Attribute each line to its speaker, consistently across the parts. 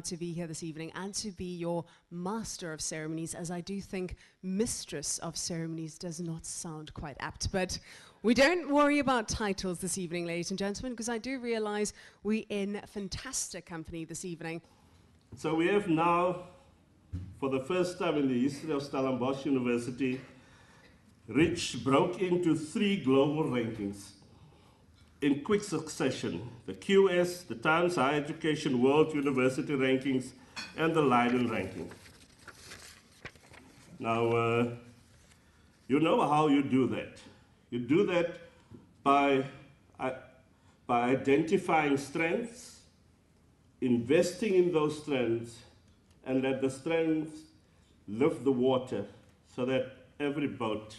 Speaker 1: proud to be here this evening and to be your master of ceremonies, as I do think mistress of ceremonies does not sound quite apt. But we don't worry about titles this evening, ladies and gentlemen, because I do realize we're in fantastic company this evening.
Speaker 2: So we have now, for the first time in the history of Stellenbosch University, broke into 3 global rankings in quick succession: the QS, the Times Higher Education World University Rankings, and the Leiden ranking. Now, you know how you do that. You do that by identifying strengths, investing in those strengths, and let the strengths lift the water so that every boat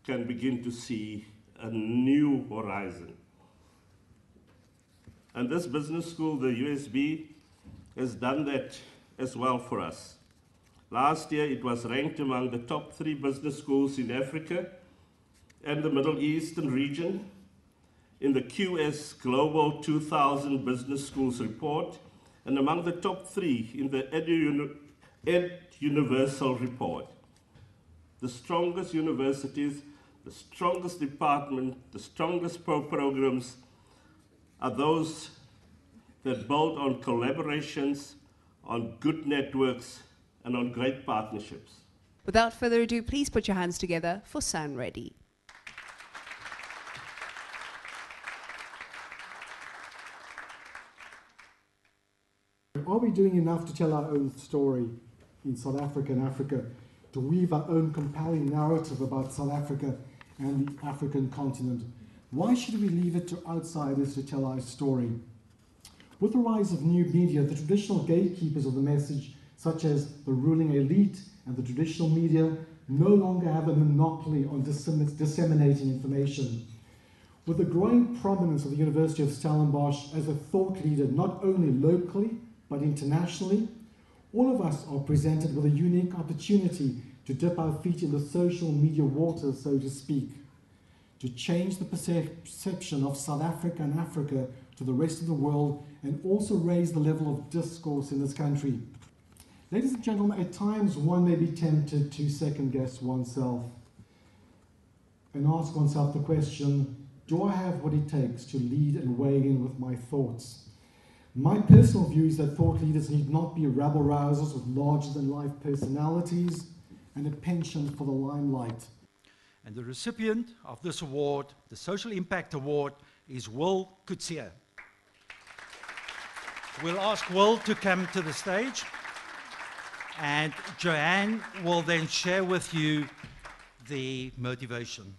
Speaker 2: can begin to see a new horizon. And this business school, the USB, has done that as well for us. Last year, it was ranked among the top 3 business schools in Africa and the Middle Eastern region in the QS Global 2000 Business Schools Report, and among the top 3 in the Ed Universal Report. The strongest universities, the strongest department, the strongest programs are those that build on collaborations, on good networks, and on great partnerships.
Speaker 1: Without further ado, please put your hands together for Sound Ready.
Speaker 3: Are we doing enough to tell our own story in South Africa and Africa, to weave our own compelling narrative about South Africa and the African continent? Why should we leave it to outsiders to tell our story? With the rise of new media, the traditional gatekeepers of the message, such as the ruling elite and the traditional media, no longer have a monopoly on disseminating information. With the growing prominence of the University of Stellenbosch as a thought leader, not only locally, but internationally, all of us are presented with a unique opportunity to dip our feet in the social media water, so to speak, to change the perception of South Africa and Africa to the rest of the world, and also raise the level of discourse in this country. Ladies and gentlemen, at times one may be tempted to second-guess oneself and ask oneself the question, do I have what it takes to lead and weigh in with my thoughts? My personal view is that thought leaders need not be rabble-rousers with larger-than-life personalities and a penchant for the limelight.
Speaker 4: And the recipient of this award, the Social Impact Award, is Will Coetzee. We'll ask Will to come to the stage, and Joanne will then share with you the motivation.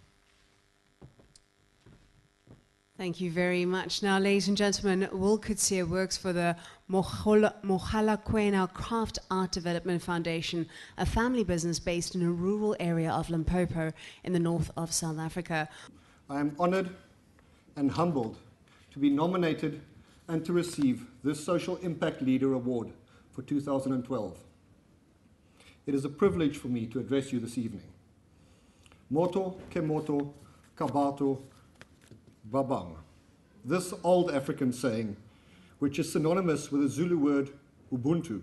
Speaker 1: Thank you very much. Now, ladies and gentlemen, Will Coetzee works for the Mogalakwena Craft Art Development Foundation, a family business based in a rural area of Limpopo in the north of South Africa.
Speaker 5: I am honored and humbled to be nominated and to receive this Social Impact Leader Award for 2012. It is a privilege for me to address you this evening. Moto ke moto, kabato babang. This old African saying, which is synonymous with the Zulu word Ubuntu,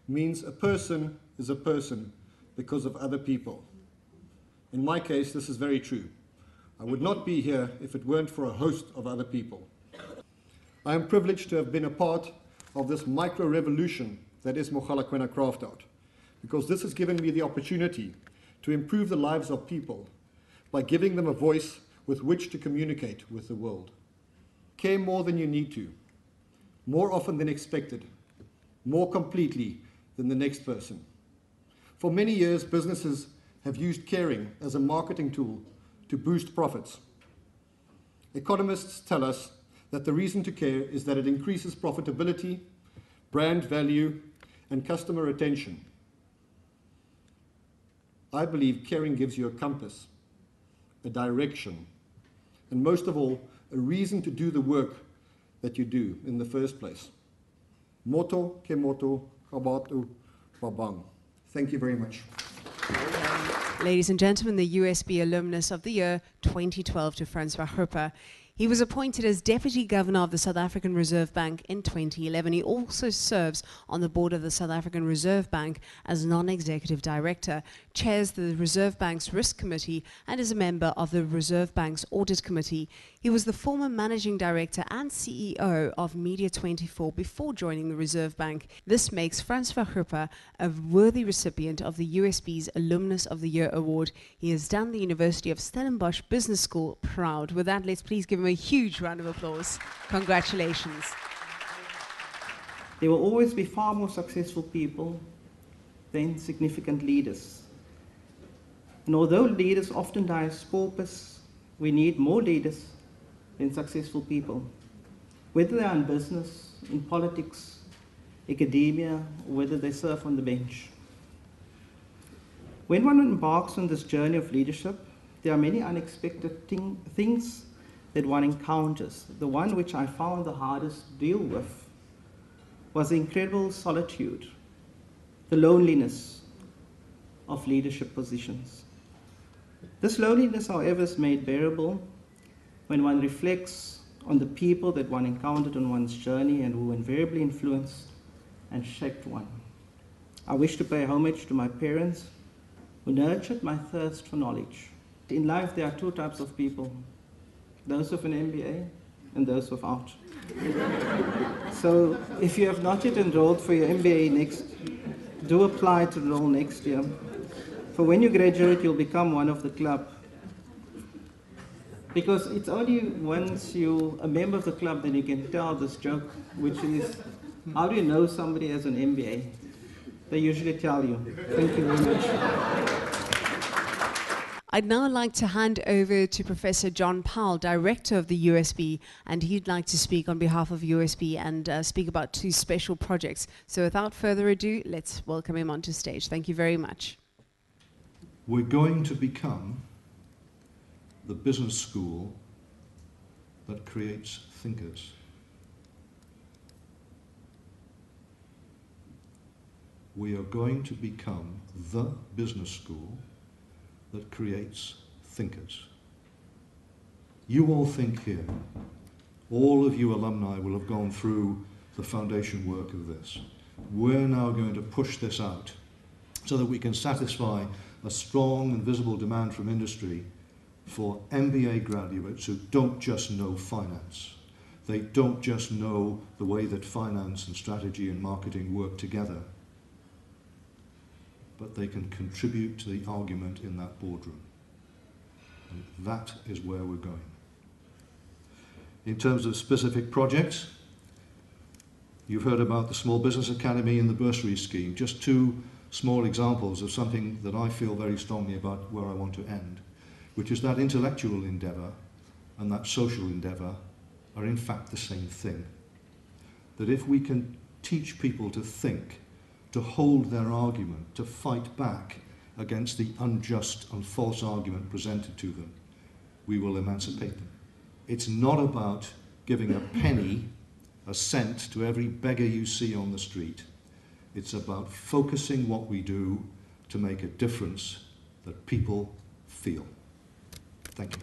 Speaker 5: means a person is a person because of other people. In my case, this is very true. I would not be here if it weren't for a host of other people. I am privileged to have been a part of this micro-revolution that is Mogalakwena Craft Art, because this has given me the opportunity to improve the lives of people by giving them a voice with which to communicate with the world. Care more than you need to, more often than expected, more completely than the next person. For many years, businesses have used caring as a marketing tool to boost profits. Economists tell us that the reason to care is that it increases profitability, brand value, and customer retention. I believe caring gives you a compass, a direction, and most of all, a reason to do the work that you do in the first place. Moto ke moto, kabato babang. Thank you very much.
Speaker 1: Ladies and gentlemen, the USB Alumnus of the Year 2012 to Francois Hupper. He was appointed as Deputy Governor of the South African Reserve Bank in 2011. He also serves on the board of the South African Reserve Bank as non-executive director, chairs the Reserve Bank's Risk Committee, and is a member of the Reserve Bank's Audit Committee. He was the former managing director and CEO of Media24 before joining the Reserve Bank. This makes Frans van Gruppe a worthy recipient of the USB's Alumnus of the Year Award. He has done the University of Stellenbosch Business School proud. With that, let's please give him a huge round of applause. Congratulations.
Speaker 6: There will always be far more successful people than significant leaders. And although leaders often die as paupers, we need more leaders than successful people. Whether they are in business, in politics, academia, or whether they serve on the bench. When one embarks on this journey of leadership, there are many unexpected things that one encounters. The one which I found the hardest to deal with was the incredible solitude, the loneliness of leadership positions. This loneliness, however, is made bearable when one reflects on the people that one encountered on one's journey and who invariably influenced and shaped one. I wish to pay homage to my parents who nurtured my thirst for knowledge. In life, there are two types of people, those with an MBA and those without. So if you have not yet enrolled for your MBA do apply to enroll next year. For when you graduate, you'll become one of the club. Because it's only once you're a member of the club that you can tell this joke, which is, how do you know somebody has an MBA? They usually tell you. Thank you very much.
Speaker 1: I'd now like to hand over to Professor John Powell, Director of the USB, and he'd like to speak on behalf of USB and speak about two special projects. So without further ado, let's welcome him onto stage. Thank you very much.
Speaker 7: We're going to become the business school that creates thinkers. We are going to become the business school that creates thinkers. You all think here, all of you alumni will have gone through the foundation work of this. We're now going to push this out so that we can satisfy a strong and visible demand from industry for MBA graduates who don't just know finance. They don't just know the way that finance and strategy and marketing work together, but they can contribute to the argument in that boardroom. And that is where we're going. In terms of specific projects, you've heard about the Small Business Academy and the bursary scheme. Just two small examples of something that I feel very strongly about where I want to end, which is that intellectual endeavour and that social endeavour are in fact the same thing. That if we can teach people to think, to hold their argument, to fight back against the unjust and false argument presented to them, we will emancipate them. It's not about giving a penny, a cent to every beggar you see on the street. It's about focusing what we do to make a difference that people feel. Thank you.